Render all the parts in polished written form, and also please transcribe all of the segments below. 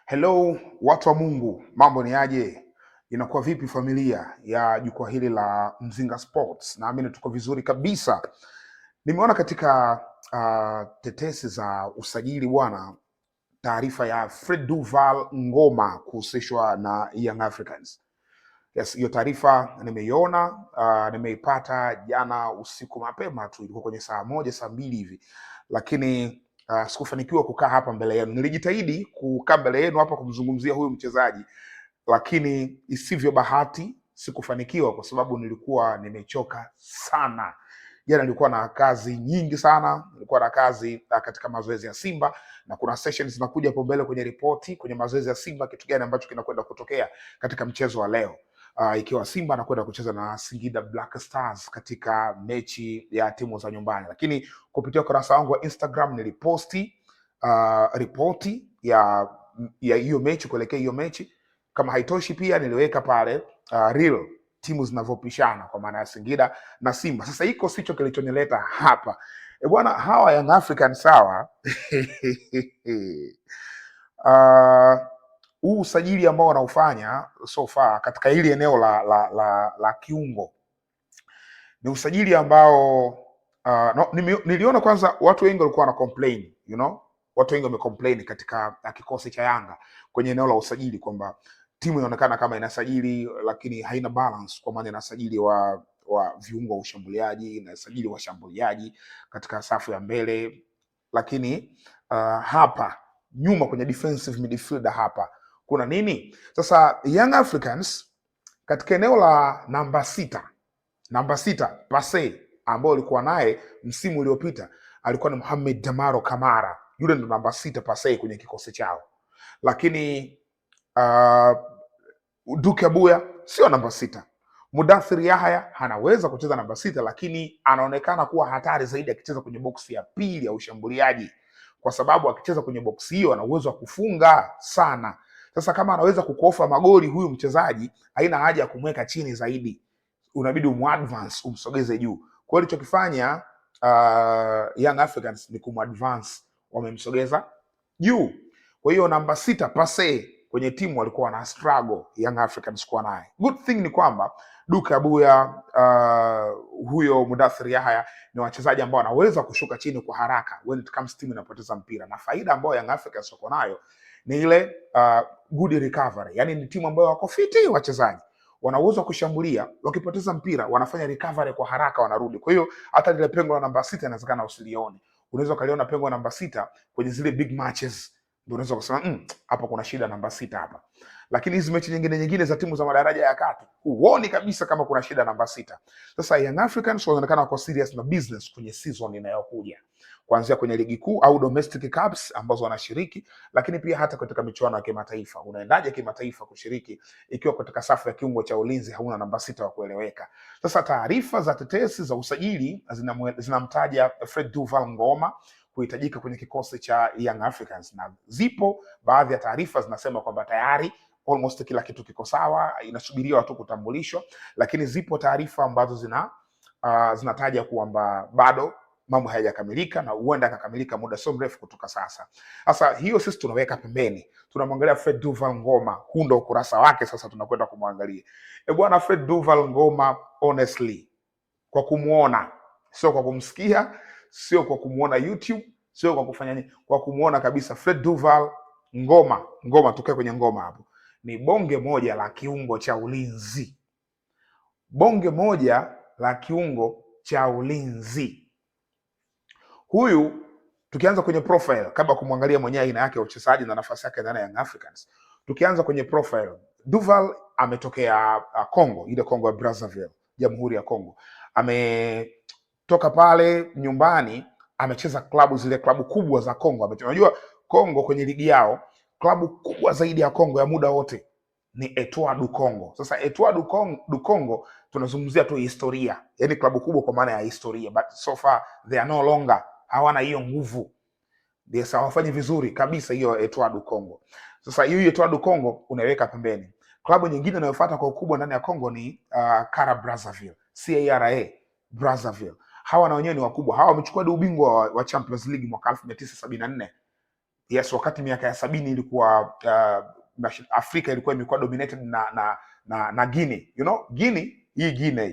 Hello watu wa Mungu, mambo ni aje? Inakuwa vipi familia ya jukwaa hili la Mzinga Sports? Naamini tuko vizuri kabisa. Nimeona katika tetesi za usajili bwana, taarifa ya Fred Duval Ngoma kuhusishwa na Young Africans. Yes, hiyo taarifa nimeiona, nimeipata jana usiku mapema tu, ilikuwa kwenye saa moja saa mbili hivi, lakini sikufanikiwa kukaa hapa mbele yenu. Nilijitahidi kukaa mbele yenu hapa kumzungumzia huyu mchezaji, lakini isivyo bahati sikufanikiwa kwa sababu nilikuwa nimechoka sana. Jana nilikuwa na kazi nyingi sana, nilikuwa na kazi katika mazoezi ya Simba, na kuna sessions zinakuja hapo mbele kwenye ripoti kwenye mazoezi ya Simba, kitu gani ambacho kinakwenda kutokea katika mchezo wa leo. Ikiwa Simba anakwenda kucheza na Singida Black Stars katika mechi ya timu za nyumbani. Lakini kupitia ukurasa wangu wa Instagram niliposti ripoti ya hiyo mechi, kuelekea hiyo mechi. Kama haitoshi, pia niliweka pale real timu zinavyopishana kwa maana ya Singida na Simba. Sasa hiko sicho kilichonileta hapa bwana, hawa Young Africans sawa. Huu usajili ambao wanaufanya so far katika hili eneo la kiungo ni usajili ambao niliona kwanza watu wengi walikuwa wana complain, watu wengi wamecomplain katika kikosi cha Yanga kwenye eneo la usajili kwamba timu inaonekana kama inasajili lakini haina balance, kwa maana inasajili wa viungo wa ushambuliaji, inasajili washambuliaji katika safu ya mbele, lakini hapa nyuma kwenye defensive midfielder hapa kuna nini? Sasa Young Africans katika eneo la namba sita Pase, ambao alikuwa naye msimu uliopita alikuwa ni Mohamed Damaro Kamara, yule ndo namba 6 Pase kwenye kikosi chao. Lakini Duke Abuya sio namba 6. Mudathir Yahya anaweza kucheza namba 6, lakini anaonekana kuwa hatari zaidi akicheza kwenye boksi ya pili ya ushambuliaji, kwa sababu akicheza kwenye boksi hiyo ana uwezo wa kufunga sana. Sasa kama anaweza kukofa magoli huyu mchezaji, haina haja ya kumweka chini zaidi, unabidi umadvance, umsogeze juu. Kwa hiyo alichokifanya Young Africans ni kumadvance, wamemsogeza juu. Kwa hiyo namba 6 Pase kwenye timu walikuwa na struggle Young Africans kuwa naye. Good thing ni kwamba Duke Abuya, huyo Mudathir Yahya ni wachezaji ambao wanaweza kushuka chini kwa haraka when it comes timu inapoteza mpira, na faida ambayo Young Africans wako nayo ni ile good recovery. Yani ni timu ambayo wako fiti, wachezaji wanaweza kushambulia, wakipoteza mpira wanafanya recovery kwa haraka, wanarudi. Kwa hiyo hata ile pengo la namba 6 inawezekana usilione, unaweza kaliona pengo la namba 6 kwenye zile big matches, ndio unaweza kusema hapa kuna shida namba 6 hapa. Lakini hizi mechi nyingine za timu za madaraja ya kati huoni kabisa kama kuna shida namba 6. Sasa Young Africans wanaonekana wako serious na business kwenye season inayokuja, kuanzia kwenye ligi kuu au domestic cups ambazo wanashiriki, lakini pia hata katika michuano ya kimataifa. Unaendaje kimataifa kushiriki ikiwa katika safu ya kiungo cha ulinzi hauna namba 6 wa kueleweka? Sasa taarifa za tetesi za usajili zinamtaja Fred Duval Ngoma kuhitajika kwenye kikosi cha Young Africans, na zipo baadhi ya taarifa zinasema kwamba tayari almost kila kitu kiko sawa, inasubiriwa tu kutambulishwa, lakini zipo taarifa ambazo zinataja kwamba bado mambo hayajakamilika na huenda akakamilika muda sio mrefu kutoka sasa. Sasa hiyo sisi tunaweka pembeni, tunamwangalia Fred Duval Ngoma. Huu ndo ukurasa wake, sasa tunakwenda kumwangalia bwana Fred Duval Ngoma. Honestly, kwa kumuona, sio kwa kumsikia, sio kwa kumuona YouTube, sio kwa kufanya nini, kwa kumuona kabisa, Fred Duval Ngoma, tukae kwenye ngoma hapo, ni bonge moja la kiungo cha ulinzi, bonge moja la kiungo cha ulinzi. Huyu tukianza kwenye profile, kabla kumwangalia mwenyewe aina yake ya uchezaji na nafasi yake ndani ya Young Africans, tukianza kwenye profile, Duval ametokea Kongo, ile Kongo ya Brazzaville, Jamhuri ya Kongo. Ametoka pale nyumbani, amecheza klabu kubwa za Kongo. Unajua Kongo kwenye ligi yao, klabu kubwa zaidi ya Kongo ya muda wote ni Etoile du Congo. Sasa Etoile du Congo tunazungumzia tu historia, yani klabu kubwa kwa maana ya historia, but so far they are no longer, hawana hiyo nguvu, hawafanyi vizuri kabisa hiyo Etoile du Congo. Sasa hiyo Etoile du Congo unaiweka pembeni. Klabu nyingine inayofuata kwa ukubwa ndani ya Kongo ni CAR Brazzaville, CARA Brazzaville. Hawa na wenyewe ni wakubwa. Hawa wamechukua ubingwa wa Champions League mwaka 1974 Yes, wakati miaka ya 70 ilikuwa Afrika ilikuwa imekuwa dominated na Guinea. You know, Guinea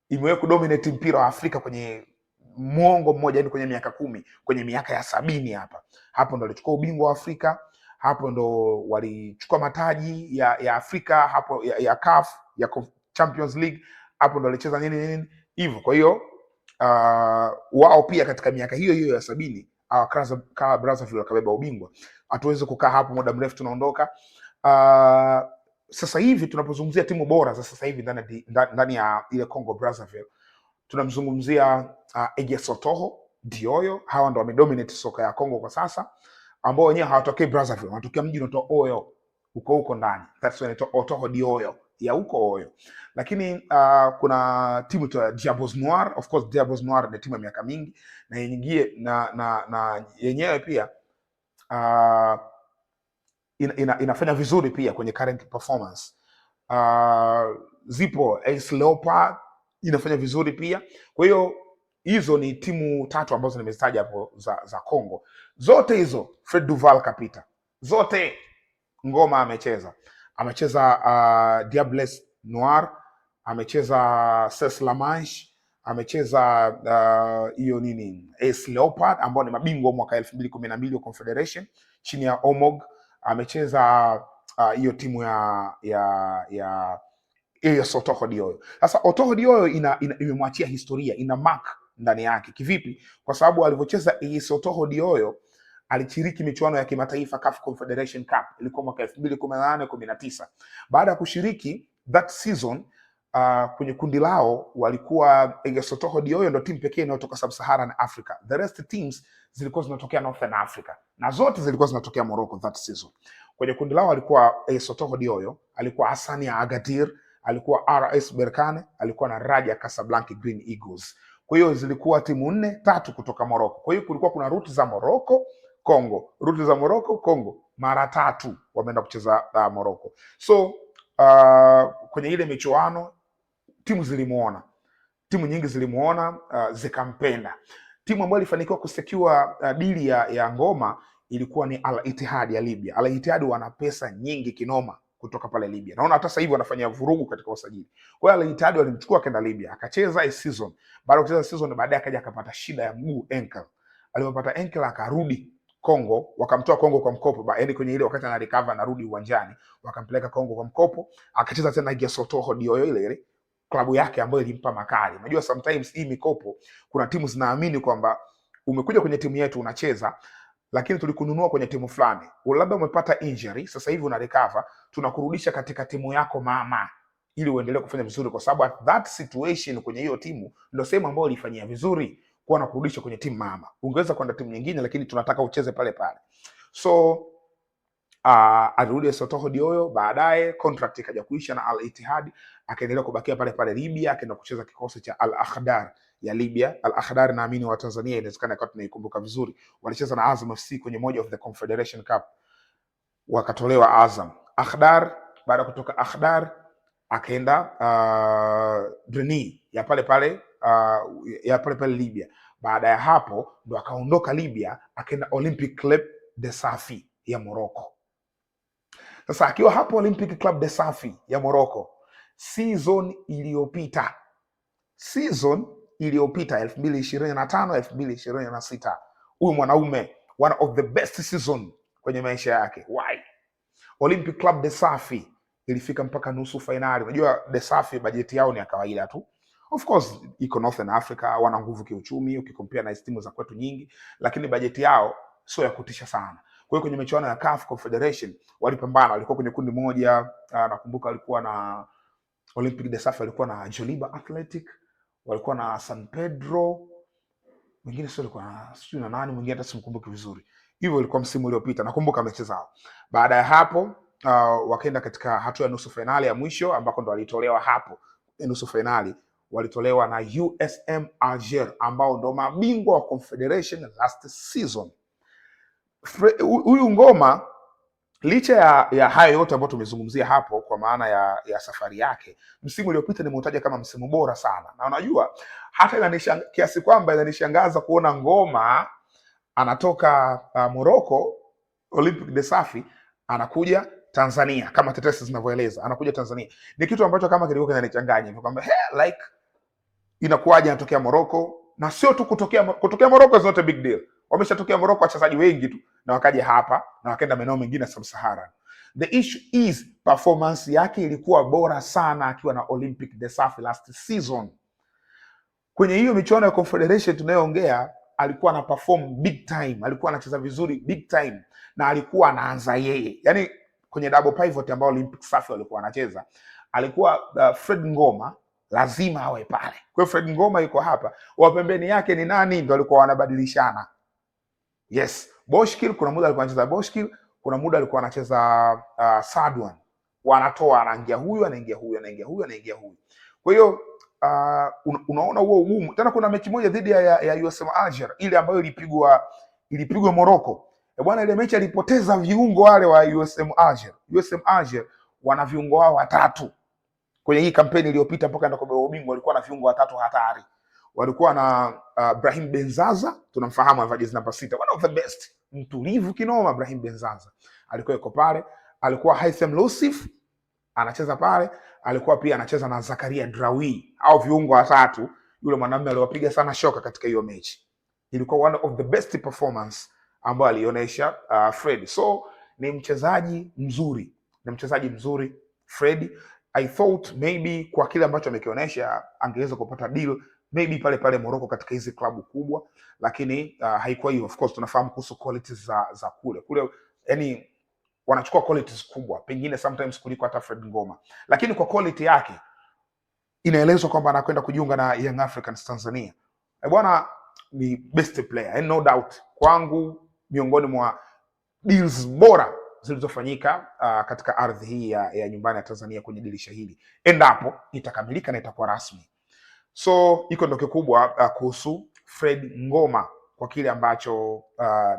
imewahi kudominate mpira wa Afrika kwenye mwongo mmoja, yani kwenye miaka 10, kwenye miaka ya 70 hapo ndo walichukua ubingwa wa Afrika, hapo ndo walichukua mataji ya Afrika, hapo ya CAF, ya Champions League, hapo ndo walicheza nini hivyo. Kwa hiyo wao pia katika miaka hiyo ya 70 Brazzaville wakabeba ubingwa. Hatuwezi kukaa hapo muda mrefu, tunaondoka. Sasa hivi tunapozungumzia timu bora za sasa hivi ndani ya ile Congo Brazzaville, tunamzungumzia Egesso Toho Dioyo. Hawa ndo wamedominate soka ya Congo kwa sasa, ambao wenyewe hawatokei Brazzaville, wanatokea mji unaitwa Oyo, huko ndani. That's why inaitwa Otoho Dioyo, ya huko Oyo. Lakini kuna timu ya Diables Noir. Of course Diables Noir ni timu ya miaka mingi na yenyewe na yenyewe pia inafanya vizuri pia kwenye current performance. Zipo Ace Leopard inafanya vizuri pia. Kwa hiyo hizo ni timu tatu ambazo nimezitaja hapo za Congo. Zote hizo Fred Duval kapita, zote Ngoma amecheza Diables Noir, amecheza Ces La Manche, amecheza hiyo Ace Leopard ambao ni mabingwa mwaka 2012 wa Confederation chini ya Omog. Amecheza hiyo timu ya Otoho Dioyo. Sasa Otoho Dioyo imemwachia historia, ina mark ndani yake. Kivipi? Kwa sababu alivyocheza Otoho Dioyo alishiriki michuano ya kimataifa CAF Confederation Cup, ilikuwa mwaka 2018-19. Baada ya kushiriki that season, kwenye kundi lao walikuwa Otoho Dioyo ndio timu pekee inayotoka Sub-Saharan Africa. The rest teams zilikuwa zinatokea Northern Africa na zote zilikuwa zinatokea Morocco that season. Kwenye kundi lao alikuwa Otoho Dioyo, alikuwa Hassania Agadir, alikuwa RS Berkane, alikuwa na Raja Casablanca Green Eagles. Kwa hiyo zilikuwa timu 4-3 kutoka Morocco. Kwa hiyo kulikuwa kuna ruti za Morocco Congo, ruti za Morocco Congo, mara 3 wameenda kucheza Morocco. So kwenye ile michuano timu nyingi zilimuona, zikampenda. Timu ambayo ilifanikiwa kusecure dili ya Ngoma ilikuwa ni Al Ittihad ya Libya. Al Ittihad wana pesa nyingi kinoma kutoka pale Libya. Naona hata sasa hivi wanafanya vurugu katika usajili. Kwa hiyo Al Ittihad walimchukua akaenda Libya, akacheza season. Baada ya kucheza season, baadaye akaja akapata shida ya mguu, ankle. Alipopata ankle akarudi Kongo, wakamtoa Kongo kwa mkopo. Yaani kwenye ile wakati ana recover anarudi uwanjani, wakampeleka Kongo kwa mkopo, akacheza tena Egesso Toho Dioyo ile klabu yake ambayo ilimpa makali. Unajua sometimes hii mikopo, kuna timu zinaamini kwamba umekuja kwenye timu yetu unacheza, lakini tulikununua kwenye timu fulani, labda umepata injury, sasa hivi una recover, tunakurudisha katika timu yako mama ili uendelee kufanya vizuri, kwa sababu at that situation kwenye hiyo timu ndio sehemu ambayo ulifanyia vizuri, kwa na kurudisha kwenye timu mama. Ungeweza kwenda timu nyingine, lakini tunataka ucheze pale pale. So alirudi Otoho Dioyo, baadaye contract ikaja kuisha na Al Ittihad, akaendelea kubakia pale pale Libya, akaenda kucheza kikosi cha Al Akhdar ya Libya. Al Akhdar naamini wa Tanzania inawezekana kwa tunaikumbuka vizuri, walicheza na Azam FC kwenye moja of the Confederation Cup, wakatolewa Azam. Akhdar, baada ya kutoka Akhdar akaenda Dreni ya pale pale Libya. Baada ya hapo ndo akaondoka Libya, akaenda Olympic Club de Safi ya Morocco. Sasa akiwa hapo Olympic Club de Safi ya Morocco, season iliyopita 2025-2026, huyu mwanaume one of the best season kwenye maisha yake. Why? Olympic Club de Safi ilifika mpaka nusu finali. Unajua de Safi bajeti yao ni ya kawaida tu. Of course iko Northern Africa, wana nguvu kiuchumi ukikompea na timu za kwetu nyingi, lakini bajeti yao sio ya kutisha sana. Kwa hiyo kwenye michuano ya CAF Confederation walipambana, walikuwa kwenye kundi moja. Nakumbuka walikuwa na Olympic de Safi, walikuwa na Joliba Athletic, walikuwa na San Pedro, mwingine sio na nani mwingine hata simkumbuki vizuri. Hivyo ilikuwa msimu uliopita, nakumbuka mechi zao. Baada ya hapo wakaenda katika hatua ya nusu finali ya mwisho, ambako ndo walitolewa hapo nusu finali, walitolewa na USM Alger ambao ndo mabingwa wa Confederation last season. Huyu Ngoma licha ya hayo yote ambayo tumezungumzia hapo, kwa maana ya safari yake, msimu uliopita nimeutaja kama msimu bora sana, na unajua hata kiasi kwamba inanishangaza kuona Ngoma anatoka Morocco, Olympique de Safi, anakuja Tanzania kama tetesi zinavyoeleza, anakuja Tanzania. Ni kitu ambacho kama kilikuwa kinanichanganya hivi kwamba like inakuwaje anatokea Morocco, na sio tu kutokea Morocco is not a big deal. Wameshatokea Morocco wachezaji wengi tu na wakaja hapa na wakaenda maeneo mengine Sub-Sahara. The issue is performance yake ilikuwa bora sana akiwa na Olympique de Safi last season. Kwenye hiyo michuano ya Confederation tunayoongea, alikuwa ana perform big time, alikuwa anacheza vizuri big time, na alikuwa anaanza yeye. Yani kwenye double pivot ambao Olympique Safi walikuwa wanacheza, alikuwa Fred Ngoma lazima awe pale. Kwa hiyo Fred Ngoma yuko hapa, wa pembeni yake ni nani? Ndio alikuwa wanabadilishana. Yes, Boshkil kuna muda alikuwa anacheza Boshkil, kuna muda alikuwa anacheza Sadwan. Wanatoa, anaingia huyu, anaingia huyu, anaingia huyu, anaingia huyu. Kwa hiyo unaona huo ugumu. Tena kuna mechi moja dhidi ya USM Alger, ile ambayo ilipigwa Morocco. Bwana, ile mechi alipoteza viungo wale wa USM Alger. USM Alger wana viungo wao watatu. Kwenye hii kampeni iliyopita mpaka enda kwa ubingwa walikuwa na viungo watatu hatari. Walikuwa na Brahim Benzaza, tunamfahamu anavaa jezi namba 6, one of the best. Mtulivu kinoma Brahim Benzaza. Alikuwa yuko pale, alikuwa Haitham Lusif anacheza pale, alikuwa pia anacheza na Zakaria Draoui, au viungo watatu. Yule mwanamume aliwapiga sana shoka katika hiyo mechi. Ilikuwa one of the best performance ambayo alionyesha Fred. So ni mchezaji mzuri Fred. I thought maybe kwa kile ambacho amekionyesha angeweza kupata deal maybe pale Morocco katika hizi klabu kubwa, lakini haikuwa hiyo. Of course tunafahamu kuhusu qualities za kule, yani wanachukua qualities kubwa pengine sometimes kuliko hata Fred Ngoma, lakini kwa quality yake inaelezwa kwamba anakwenda kujiunga na Young Africans Tanzania. Bwana ni best player and no doubt kwangu miongoni mwa deals bora zilizofanyika katika ardhi hii ya nyumbani ya Tanzania kwenye dirisha hili, endapo itakamilika na itakuwa rasmi. So iko ndo kikubwa kuhusu Fred Ngoma. Kwa kile ambacho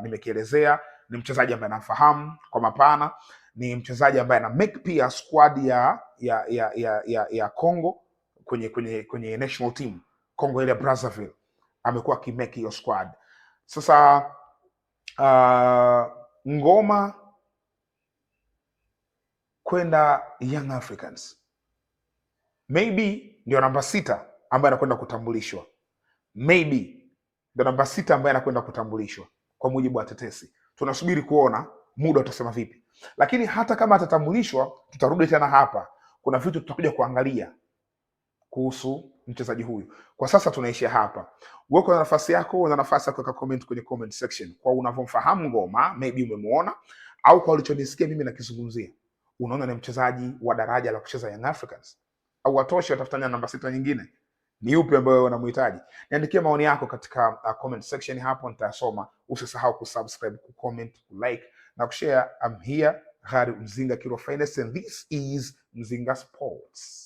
nimekielezea, ni mchezaji ambaye anafahamu kwa mapana, ni mchezaji ambaye ana make pia squad ya Congo kwenye national team Congo ile Brazzaville, amekuwa akimake hiyo squad. Sasa Ngoma kwenda Young Africans maybe ndio namba 6 ambaye anakwenda kutambulishwa, kwa mujibu wa tetesi. Tunasubiri kuona muda utasema vipi, lakini hata kama atatambulishwa, tutarudi tena hapa, kuna vitu tutakuja kuangalia kuhusu mchezaji huyu. Kwa sasa tunaishia hapa. Wewe una nafasi yako, una nafasi ya kuweka comment kwenye comment section kwa unavyomfahamu Ngoma, maybe umemuona, au kwa ulichonisikia mimi nakizungumzia, unaona ni mchezaji wa daraja la kucheza Young Africans, au watosha watafutania namba 6 nyingine? Ni upi ambayo unamhitaji? Niandikie maoni yako katika comment section hapo, nitasoma. Usisahau kusubscribe, kucomment, kulike na kushare. I'm here, Ghari Mzinga, Kiro Finest, and this is Mzinga Sports.